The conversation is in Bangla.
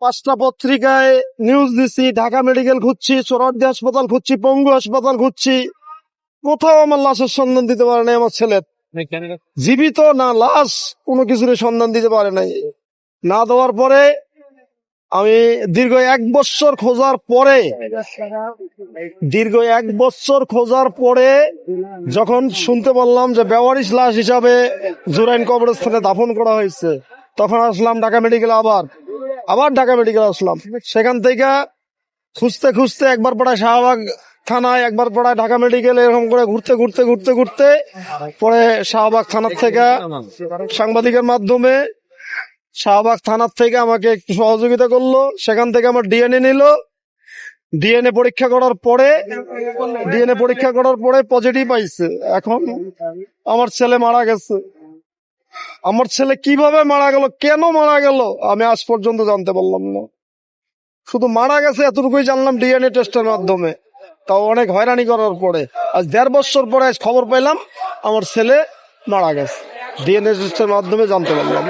5টা পত্রিকায় নিউজ দিছি, ঢাকা মেডিকেল খুঁজছি, সোহরাওয়ার্দী হাসপাতাল খুঁজছি, পঙ্গু হাসপাতাল খুঁজছি, কোথাও আমার লাশের সন্ধান দিতে পারে নাই। আমার ছেলে জীবিত না লাশ কোনো কিছুর সন্ধান দিতে পারে নাই। না দেওয়ার পরে আমি দীর্ঘ 1 বছর খোঁজার পরে যখন শুনতে পারলাম যে বেওয়ারিশ লাশ হিসাবে জুরাইন কবরস্থানে দাফন করা হয়েছে, তখন আসলাম ঢাকা মেডিকেল, আবার ঢাকা মেডিকেল আসলাম। সেখান থেকে খুঁজতে খুঁজতে একবার পড়ায় শাহবাগ থানায়, একবার পড়ায় ঢাকা মেডিকেল, এরকম করে ঘুরতে পরে শাহবাগ থানার থেকে সাংবাদিকের মাধ্যমে শাহবাগ থানার থেকে আমাকে একটু সহযোগিতা করলো। সেখান থেকে আমার ডিএনএ নিল। ডিএনএ পরীক্ষা করার পরে পজিটিভ আইছে। এখন আমার ছেলে মারা গেছে। আমার ছেলে কিভাবে মারা গেল, কেন মারা গেল, আমি আজ পর্যন্ত জানতে পারলাম না। শুধু মারা গেছে এতটুকুই জানলাম ডিএনএ টেস্টের মাধ্যমে, তাও অনেক হয়রানি করার পরে। আজ 1.5 বছর পরে আজ খবর পেলাম আমার ছেলে মারা গেছে, ডিএনএ টেস্টের মাধ্যমে জানতে পারলাম।